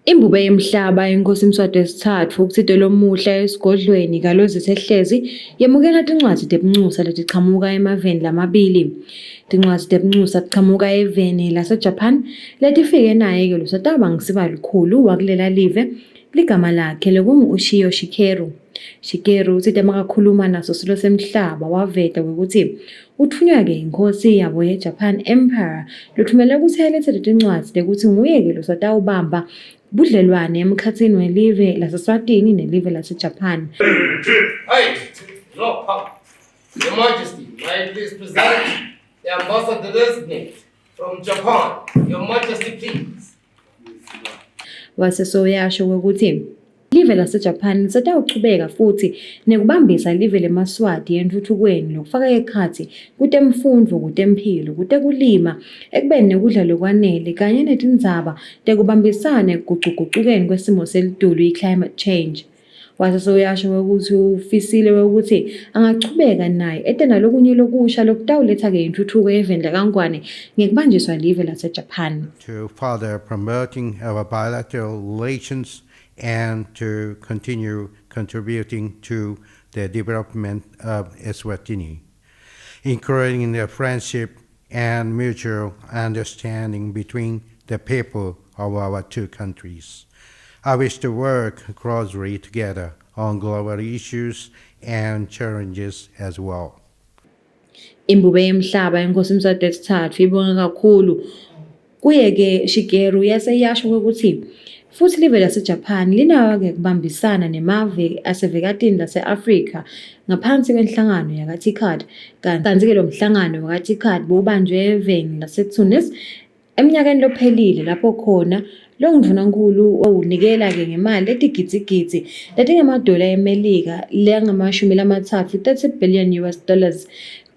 Imbube yemhlaba inkosi Mswati III ukuthito lomuhla esigodlweni kalozisi ehlezi yemukela tincwadzi tebuncusa letichamuka emaveni lamabili. Tincwadzi tebuncusa tichamuka eveni laseJapan letifike naye ke lusataba ngisiba likhulu wakulela live ligama lakhe lekungu-Ushio Shikeru. Shikeru uthi makakhuluma naso silo semhlaba waveta ukuthi uthunywa ke inkosi yabo ye-Japan Empire luthumele ukuthi alethe letincwadzi tekuthi nguye ke lusatawubamba budlelwane emkhatsini welive laseSwatini nelive laseJapan. Hey, no, Your Majesty, may I please present the ambassador designate from Japan. Your Majesty, please. Wasesoyasho ukuthi live laseJapan lisatawuchubeka futhi nekubambisa live leMswati enthuthukweni lokufaka ekhatsi kutemfundvo kutemphilo kutekulima ekubeni nekudla lokwanele kanye netindzaba tekubambisana ekugucugukeni kwesimo selitulu i-climate change. Wasesoyasho ukuthi ufisile ukuthi angachubeka naye etena lokunye lokusha lokutawuletha ke intuthuko eveni lakangwane ngekubanjiswa live laseJapan. To further promoting our bilateral relations and to continue contributing to the development of Eswatini, encouraging the friendship and mutual understanding between the people of our two countries. I wish to work closely together on global issues and challenges as well. Imbube yemhlaba inkosi Mswati III ibonga kakhulu kuye ke Shikeru yaseyasho ukuthi futhi live laseJapan linawo ke kubambisana nemave asevekatini lase-Afrika ngaphansi kwenhlangano yaka-TICAD kanti ke lo mhlangano waka-TICAD bubanjwe eveni laseTunis eminyakeni lophelile lapho khona lo mvunankulu owunikela ke ngemali letigidzi letingamadola eMelika lengama-30 billion US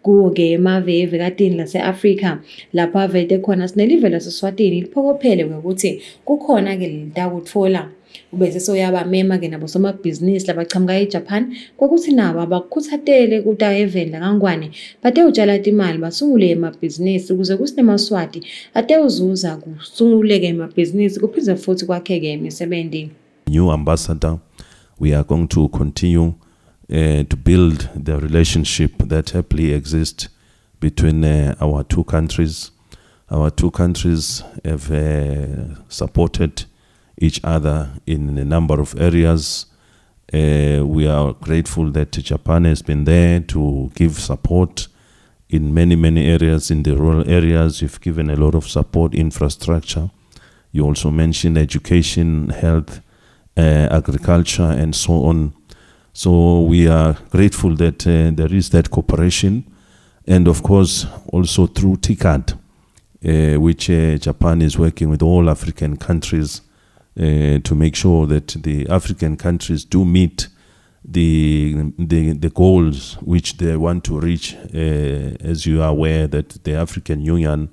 kuwo ke emave evekatini lase-Afrika lapho avete khona sinelive laseSwatini liphokophele ukuthi kukhona ke litakutfola ubese soyabamema ke nabo somabhizinisi labachamuka eJapan kokuthi nabo abakukhuthatele kuta eveni lakangwane batewutshala timali basungule emabhizinisi ukuze kusineMswati atewuzuza kusunguleke emabhizinisi kuphinde futhi kwakheke imisebenzi. New ambassador, we are going to continue to build the relationship that happily exists between our two countries. Our two countries have supported each other in a number of areas. We are grateful that Japan has been there to give support in many areas. In the rural areas, you've given a lot of support, infrastructure. You also mentioned education, health, agriculture, and so on. So we are grateful that there is that cooperation, and of course also through TICAD, which Japan is working with all African countries to make sure that the African countries do meet the goals which they want to reach. As you are aware that the African Union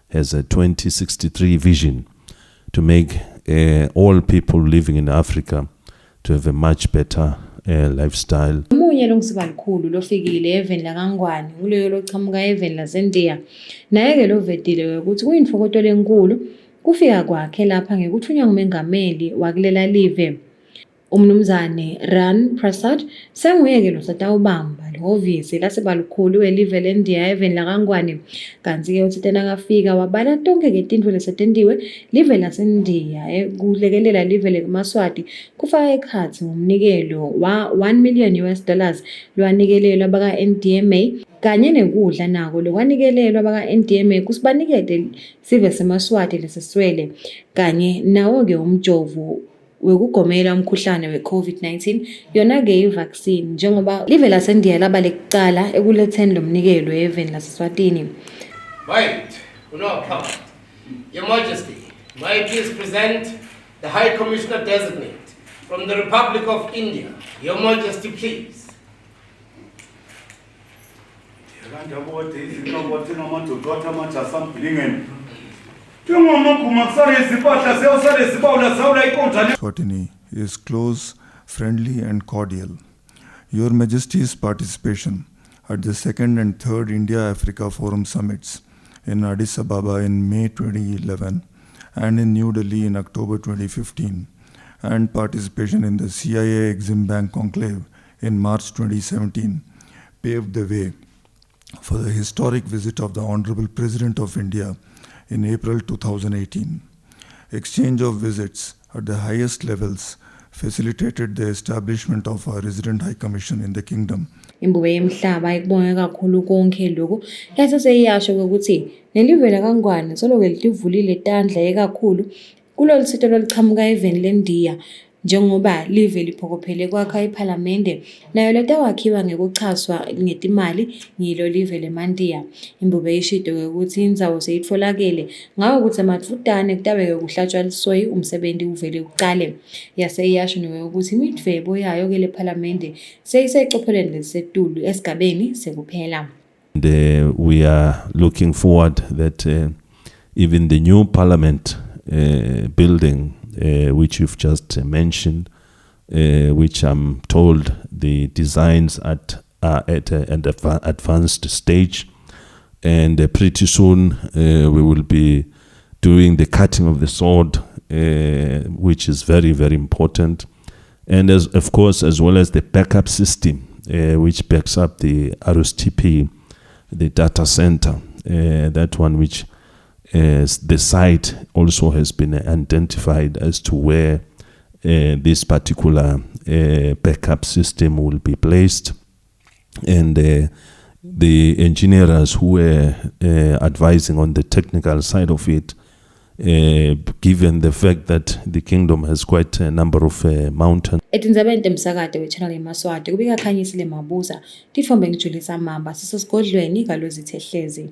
has a 2063 vision to make all people living in Africa to have a much better lifestyle. Umunye longisiba likhulu lofikile eveni lakangwane nguleyo lochamuka eveni laseNdiya naye ke lovetile ukuthi kuyinfokoto lenkulu kufika kwakhe lapha ngekuthunywa ngumengameli wakulela live umnumzane Ran Prasad senguye ke losatawubamba lihhovisi lasebalukhulu welive leNdiya eveni lakangwane kanti ke uthi tena kafika wabala tonke ke tintfo lesetentiwe live laseNdiya kulekelela live leMswati kufaka ekhatsi ngomnikelo wa $1 million lwanikelelwa baka-NDMA kanye nekudla nako lokwanikelelwa baka-NDMA kusibanikete sive seMswati lesiswele kanye nawo ke umjovo wekugomela umkhuhlane we-COVID-19 yona ke i-vaccine njengoba live laseNdiya laba lekucala ekuletheni lo mnikelo eveni laseSwatini. Right, Your Majesty, may I please present the High Commissioner designate from the Republic of India. Your Majesty, please. Swatini is close, friendly and cordial. Your Majesty's participation at the 2nd and 3rd India-Africa Forum Summits in Addis Ababa in May 2011 and in New Delhi in October 2015, and participation in the CIA Exim Bank Conclave in March 2017 paved the way for the historic visit of the Honorable President of India in April 2018. Exchange of visits at the highest levels facilitated the establishment of a resident high commission in the kingdom. Imbube yemhlaba ikubonge kakhulu konke lokhu yase seyiyasho ukuthi nelive lakangwane soloke litivulile tandla ekakhulu kulolu sito lolichamuka eveni lendiya njengoba live liphokophele kwakha iphalamende nayo letawakhiwa ngekuchaswa ngetimali ngilo live lemandiya. Imbube ishito ukuthi indzawo seyitfolakele ngawo ukuthi amatfutane kutabeke kuhlatshwa lisoyi umsebenzi uvele uqale. Yase iyasho ukuthi imidvebo yayo ke lephalamende seyisecopheleni lelisetulu esigabeni sekuphela. And we are looking forward that even the new parliament building, which you've just mentioned, which I'm told the designs are at an advanced stage, and pretty soon we will be doing the cutting of the sword, which is very, very important, and of course as well as the backup system, which backs up the RSTP, the data center, that one which the site also has been identified as to where this particular backup system will be placed, and the engineers who were advising on the technical side of it, given the fact that the kingdom has quite a number of mountains. Etindzabeni temsakade we-Channel Yemaswati kubika Khanyisile Mabuza titfombe ngijulisa mamba sisesigodlweni kalozithe hlezi.